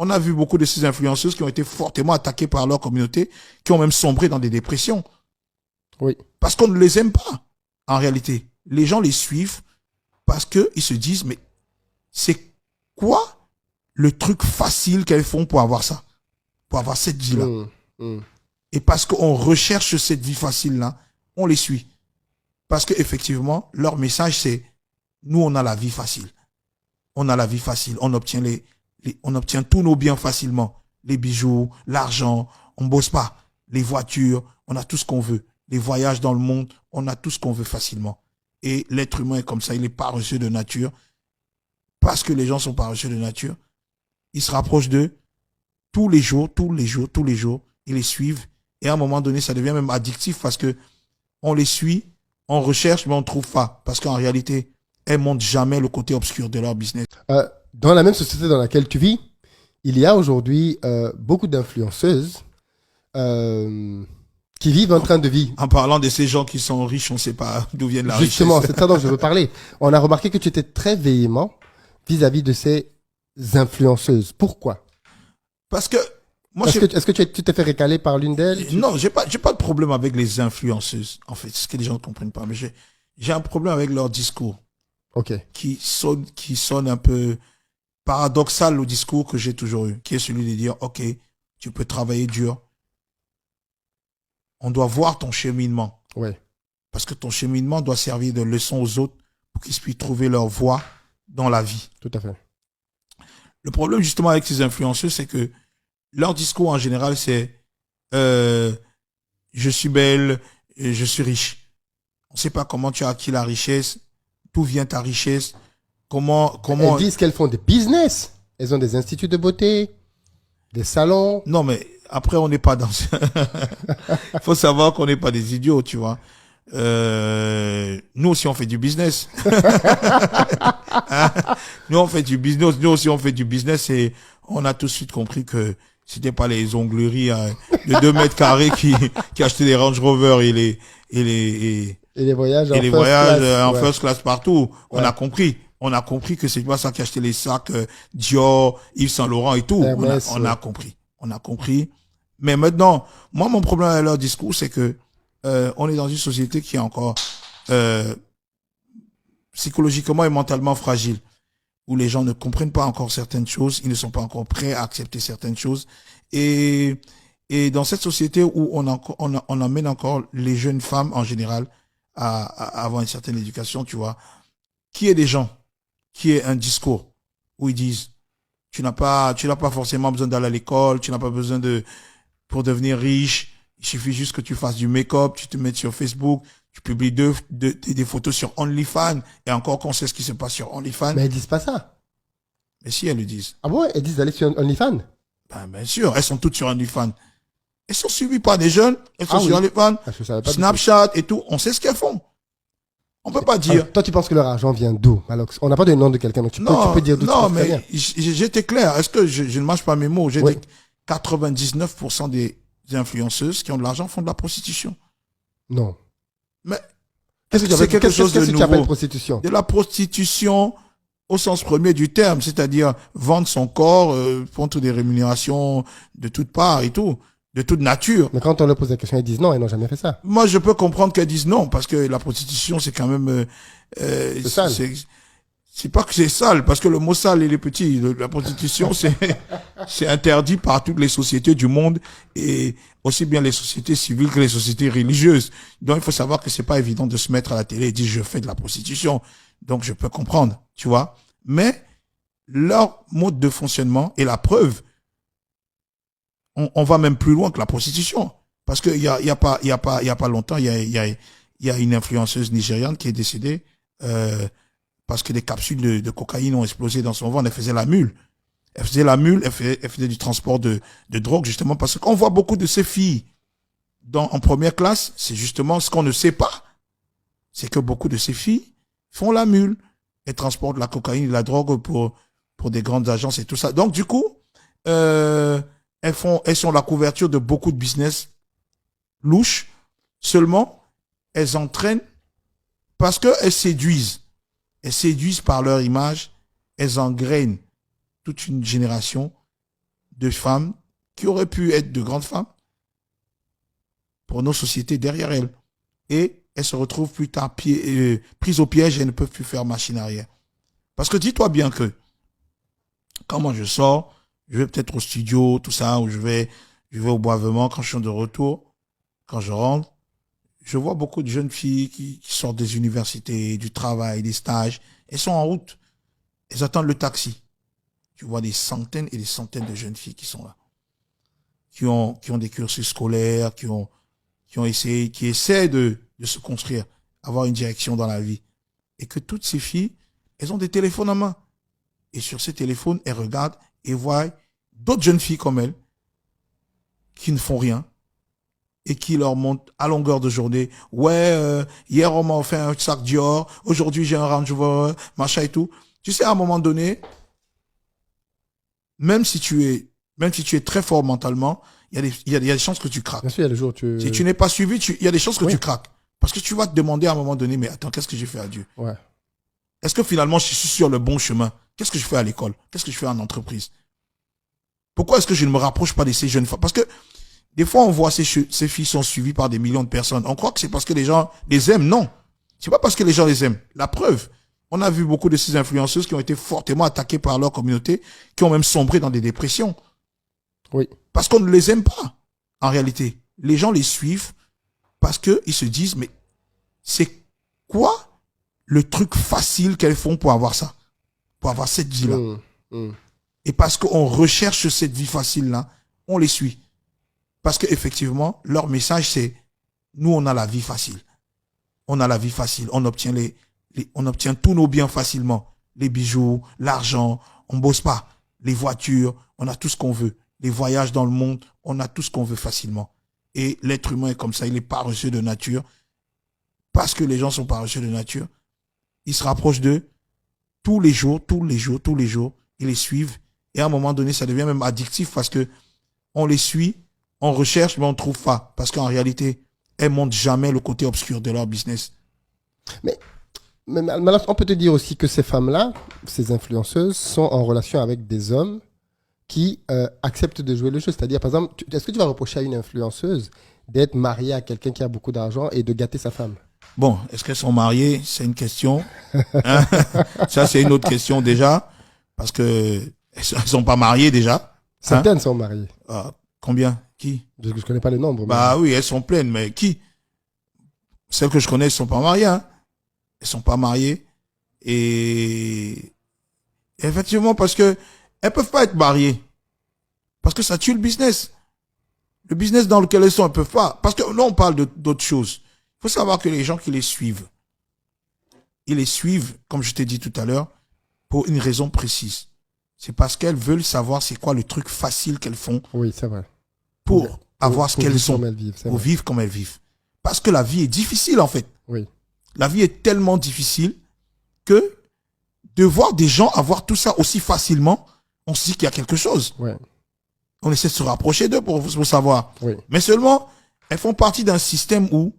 On a vu beaucoup de ces influenceuses qui ont été fortement attaquées par leur communauté, qui ont même sombré dans des dépressions. Oui. Parce qu'on ne les aime pas, en réalité. Les gens les suivent parce qu'ils se disent, mais c'est quoi le truc facile qu'elles font pour avoir ça? Pour avoir cette vie-là. Et parce qu'on recherche cette vie facile-là, on les suit. Parce qu'effectivement, leur message, c'est nous, on a la vie facile. On a la vie facile. On obtient on obtient tous nos biens facilement. Les bijoux, l'argent, on bosse pas. Les voitures, on a tout ce qu'on veut. Les voyages dans le monde, on a tout ce qu'on veut facilement. Et l'être humain est comme ça, il est paresseux de nature. Parce que les gens sont paresseux de nature, ils se rapprochent d'eux tous les jours, ils les suivent. Et à un moment donné, ça devient même addictif parce que on les suit, on recherche, mais on ne trouve pas. Parce qu'en réalité, elles ne montrent jamais le côté obscur de leur business. Dans la même société dans laquelle tu vis, il y a aujourd'hui beaucoup d'influenceuses qui vivent en train de vivre. En parlant de ces gens qui sont riches, on ne sait pas d'où viennent la richesse. Justement, c'est ça dont je veux parler. On a remarqué que tu étais très véhément vis-à-vis de ces influenceuses. Pourquoi? Parce que moi, est-ce que tu t'es fait récaler par l'une d'elles? Non, j'ai pas de problème avec les influenceuses. En fait, c'est ce que les gens ne comprennent pas. Mais j'ai un problème avec leur discours. Ok. Qui sonne un peu paradoxal au discours que j'ai toujours eu, qui est celui de dire, ok, tu peux travailler dur. On doit voir ton cheminement. Ouais. Parce que ton cheminement doit servir de leçon aux autres pour qu'ils puissent trouver leur voie dans la vie. Tout à fait. Le problème justement avec ces influenceurs, c'est que leur discours en général, c'est je suis belle, je suis riche. On ne sait pas comment tu as acquis la richesse, d'où vient ta richesse, comment... Elles disent qu'elles font des business. Elles ont des instituts de beauté, des salons. Non, mais après, on n'est pas dans... Il faut savoir qu'on n'est pas des idiots, tu vois. Nous aussi, on fait du business. Nous, on fait du business. Nous aussi, on fait du business et on a tout de suite compris que c'était pas les ongleries de 2 mètres carrés qui achetaient des Range Rover et les voyages en first class partout. Ouais. On a compris que c'est pas ça qui achetait les sacs Dior, Yves Saint Laurent et tout. On a compris. Mais maintenant, moi, mon problème avec leur discours, c'est que on est dans une société qui est encore psychologiquement et mentalement fragile, où les gens ne comprennent pas encore certaines choses, ils ne sont pas encore prêts à accepter certaines choses. Et dans cette société où on emmène encore les jeunes femmes en général à avoir une certaine éducation, tu vois, qui est des gens, qui est un discours où ils disent tu n'as pas forcément besoin d'aller à l'école, tu n'as pas besoin pour devenir riche, il suffit juste que tu fasses du make-up, tu te mettes sur Facebook, tu publies des photos sur OnlyFans, et encore qu'on sait ce qui se passe sur OnlyFans. Mais elles disent pas ça. Mais si, elles le disent. Ah bon, elles disent d'aller sur OnlyFans? Ben, bien sûr, elles sont toutes sur OnlyFans. Elles sont suivies par des jeunes, elles sont sur OnlyFans, Snapchat et tout, on sait ce qu'elles font. On peut pas dire. Alors, toi, tu penses que leur argent vient d'où? Alors, on n'a pas de nom de quelqu'un, donc tu peux dire d'où. Non, mais j'étais clair. Est-ce que je ne mâche pas mes mots? J'ai dit 99% des influenceuses qui ont de l'argent font de la prostitution. Non. Mais qu'est-ce que tu appelles prostitution? De la prostitution au sens premier du terme, c'est-à-dire vendre son corps contre des rémunérations de toutes parts et tout, de toute nature. Mais quand on leur pose la question, ils disent non, ils n'ont jamais fait ça. Moi, je peux comprendre qu'elles disent non, parce que la prostitution, c'est quand même... c'est sale. C'est pas que c'est sale, parce que le mot sale, il est petit. La prostitution, c'est interdit par toutes les sociétés du monde, et aussi bien les sociétés civiles que les sociétés religieuses. Donc, il faut savoir que c'est pas évident de se mettre à la télé et dire je fais de la prostitution. Donc, je peux comprendre, tu vois. Mais, leur mode de fonctionnement est la preuve. On va même plus loin que la prostitution. Parce que il y a pas longtemps, il y a une influenceuse nigériane qui est décédée, parce que des capsules de cocaïne ont explosé dans son ventre. Elle faisait la mule. Elle faisait du transport de drogue, justement, parce qu'on voit beaucoup de ces filles en première classe. C'est justement ce qu'on ne sait pas. C'est que beaucoup de ces filles font la mule. Elles transportent la cocaïne et la drogue pour des grandes agences et tout ça. Donc, du coup, elles sont la couverture de beaucoup de business louches. Seulement, elles entraînent parce qu'elles séduisent. Elles séduisent par leur image, elles engrainent toute une génération de femmes qui auraient pu être de grandes femmes pour nos sociétés derrière elles. Et elles se retrouvent plus tard prises au piège et ne peuvent plus faire machine arrière. Parce que dis-toi bien que quand moi je sors, je vais peut-être au studio, tout ça, ou je vais au boivement quand je suis de retour, quand je rentre, je vois beaucoup de jeunes filles qui sortent des universités, du travail, des stages. Elles sont en route. Elles attendent le taxi. Tu vois des centaines et des centaines de jeunes filles qui sont là. Qui ont des cursus scolaires, qui essaient de se construire, avoir une direction dans la vie. Et que toutes ces filles, elles ont des téléphones en main. Et sur ces téléphones, elles regardent et voient d'autres jeunes filles comme elles qui ne font rien et qui leur montrent à longueur de journée. Ouais, hier on m'a offert un sac Dior, aujourd'hui j'ai un Range Rover, machin et tout. Tu sais, à un moment donné, même si tu es très fort mentalement, il y a des chances que tu craques. Bien sûr, il y a des jours où Si tu n'es pas suivi, il y a des chances que Oui. tu craques. Parce que tu vas te demander à un moment donné, mais attends, qu'est-ce que j'ai fait à Dieu? Ouais. Est-ce que finalement je suis sur le bon chemin? Qu'est-ce que je fais à l'école? Qu'est-ce que je fais en entreprise? Pourquoi est-ce que je ne me rapproche pas de ces jeunes femmes? Parce que des fois, on voit ces filles sont suivies par des millions de personnes. On croit que c'est parce que les gens les aiment. Non. C'est pas parce que les gens les aiment. La preuve, on a vu beaucoup de ces influenceuses qui ont été fortement attaquées par leur communauté, qui ont même sombré dans des dépressions. Oui. Parce qu'on ne les aime pas, en réalité. Les gens les suivent parce qu'ils se disent, mais c'est quoi le truc facile qu'elles font pour avoir ça? Pour avoir cette vie-là. Et parce qu'on recherche cette vie facile-là, on les suit. Parce qu'effectivement, leur message, c'est nous, on a la vie facile. On a la vie facile. On obtient on obtient tous nos biens facilement. Les bijoux, l'argent, on bosse pas. Les voitures, on a tout ce qu'on veut. Les voyages dans le monde, on a tout ce qu'on veut facilement. Et l'être humain est comme ça, il est paresseux de nature. Parce que les gens sont paresseux de nature, ils se rapprochent d'eux tous les jours, ils les suivent. Et à un moment donné, ça devient même addictif parce que on les suit, on recherche, mais on ne trouve pas. Parce qu'en réalité, elles ne montrent jamais le côté obscur de leur business. Mais maintenant, on peut te dire aussi que ces femmes-là, ces influenceuses, sont en relation avec des hommes qui acceptent de jouer le jeu. C'est-à-dire, par exemple, est-ce que tu vas reprocher à une influenceuse d'être mariée à quelqu'un qui a beaucoup d'argent et de gâter sa femme? Bon, est-ce qu'elles sont mariées? C'est une question. Hein? Ça, c'est une autre question déjà. Parce que elles sont pas mariées déjà. Certaines sont mariées. Combien? Qui? Je connais pas le nombre. Bah oui, elles sont pleines, mais qui? Celles que je connais, elles sont pas mariées. Hein? Elles sont pas mariées. Et effectivement, parce que elles peuvent pas être mariées. Parce que ça tue le business. Le business dans lequel elles sont, elles peuvent pas. Parce que là, on parle d'autres choses. Il faut savoir que les gens qui les suivent, ils les suivent, comme je t'ai dit tout à l'heure, pour une raison précise. C'est parce qu'elles veulent savoir c'est quoi le truc facile qu'elles font. Oui, c'est vrai. Pour avoir ce qu'elles ont. Pour vivre comme elles vivent. Parce que la vie est difficile, en fait. Oui. La vie est tellement difficile que de voir des gens avoir tout ça aussi facilement, on se dit qu'il y a quelque chose. Ouais. On essaie de se rapprocher d'eux pour savoir. Oui. Mais seulement, elles font partie d'un système où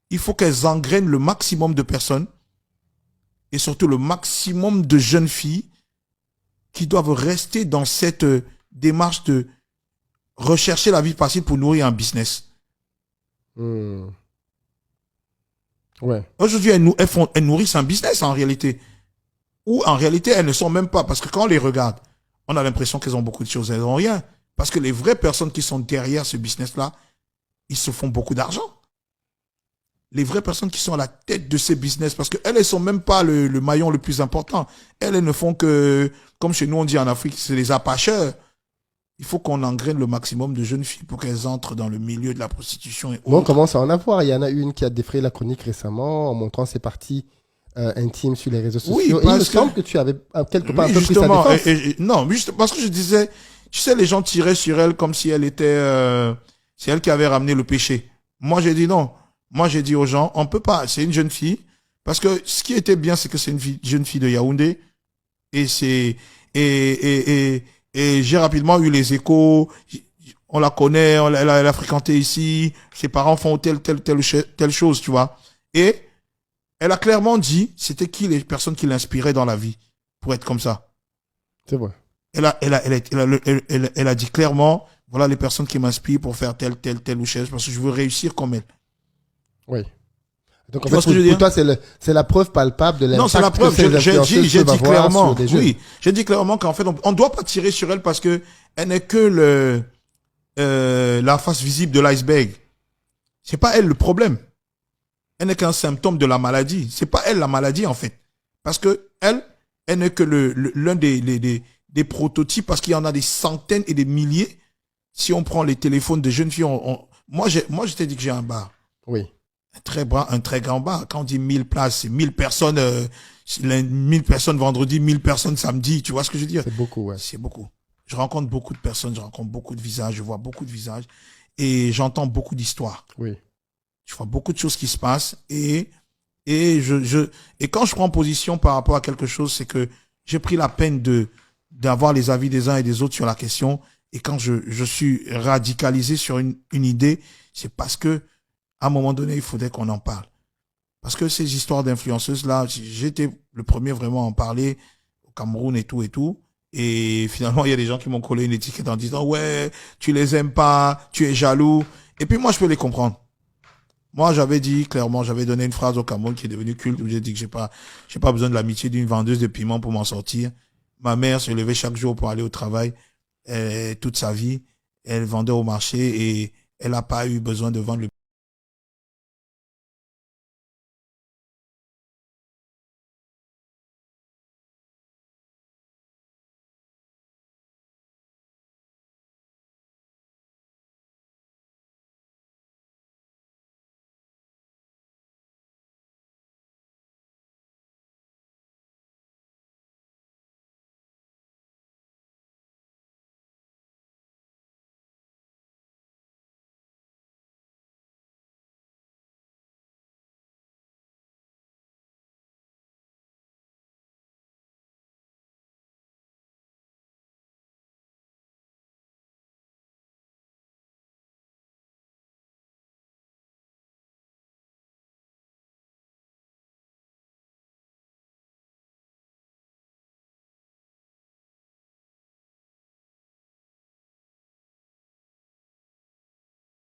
il faut qu'elles engrainent le maximum de personnes et surtout le maximum de jeunes filles qui doivent rester dans cette démarche de rechercher la vie facile pour nourrir un business. Ouais. Aujourd'hui, elles nourrissent un business en réalité. Ou en réalité, elles ne sont même pas. Parce que quand on les regarde, on a l'impression qu'elles ont beaucoup de choses. Elles n'ont rien. Parce que les vraies personnes qui sont derrière ce business-là, ils se font beaucoup d'argent. Les vraies personnes qui sont à la tête de ces business, parce qu'elles ne sont même pas le maillon le plus important. Elles ne font que, comme chez nous on dit en Afrique, c'est les apacheurs. Il faut qu'on engraine le maximum de jeunes filles pour qu'elles entrent dans le milieu de la prostitution. Et on commence à en avoir. Il y en a une qui a défrayé la chronique récemment en montrant ses parties intimes sur les réseaux sociaux. Oui, et il me semble que tu avais quelque part oui, un peu pris sa défense. Non, juste parce que je disais, tu sais, les gens tiraient sur elle comme si elle était... c'est elle qui avait ramené le péché. Moi, j'ai dit non. Moi, j'ai dit aux gens, on peut pas, c'est une jeune fille. Parce que ce qui était bien, c'est que c'est une jeune fille de Yaoundé. Et j'ai rapidement eu les échos. On la connaît, elle a fréquenté ici. Ses parents font telle chose, tu vois. Et elle a clairement dit, c'était qui les personnes qui l'inspiraient dans la vie pour être comme ça. C'est vrai. Elle a dit clairement, voilà les personnes qui m'inspirent pour faire telle ou chose, parce que je veux réussir comme elle. Oui. Donc, en Tu vois fait, ce que je veux dire? pour toi, c'est la preuve palpable de Non, c'est la l'impact preuve. que ces J'ai influenceuses dit peuvent avoir clairement, sur des jeunes. oui, j'ai dit clairement qu'en fait, on doit pas tirer sur elle parce que elle n'est que la face visible de l'iceberg. C'est pas elle le problème. Elle n'est qu'un symptôme de la maladie. C'est pas elle la maladie, en fait. Parce que elle n'est que l'un des prototypes, parce qu'il y en a des centaines et des milliers. Si on prend les téléphones de jeunes filles, moi, je t'ai dit que j'ai un bar. Oui. Un très grand bar. Quand on dit 1000 places, c'est 1000 personnes, 1000 personnes vendredi, 1000 personnes samedi. Tu vois ce que je veux dire? C'est beaucoup, ouais. C'est beaucoup. Je rencontre beaucoup de personnes, je rencontre beaucoup de visages, je vois beaucoup de visages et j'entends beaucoup d'histoires. Oui. Je vois beaucoup de choses qui se passent et quand je prends position par rapport à quelque chose, c'est que j'ai pris la peine d'avoir les avis des uns et des autres sur la question. Et quand je suis radicalisé sur une idée, c'est parce que à un moment donné, il faudrait qu'on en parle. Parce que ces histoires d'influenceuses-là, j'étais le premier vraiment à en parler au Cameroun et tout et tout. Et finalement, il y a des gens qui m'ont collé une étiquette en disant, ouais, tu les aimes pas, tu es jaloux. Et puis moi, je peux les comprendre. Moi, j'avais dit clairement, j'avais donné une phrase au Cameroun qui est devenue culte où j'ai dit que j'ai pas besoin de l'amitié d'une vendeuse de piment pour m'en sortir. Ma mère se levait chaque jour pour aller au travail, toute sa vie. Elle vendait au marché et elle n'a pas eu besoin de vendre le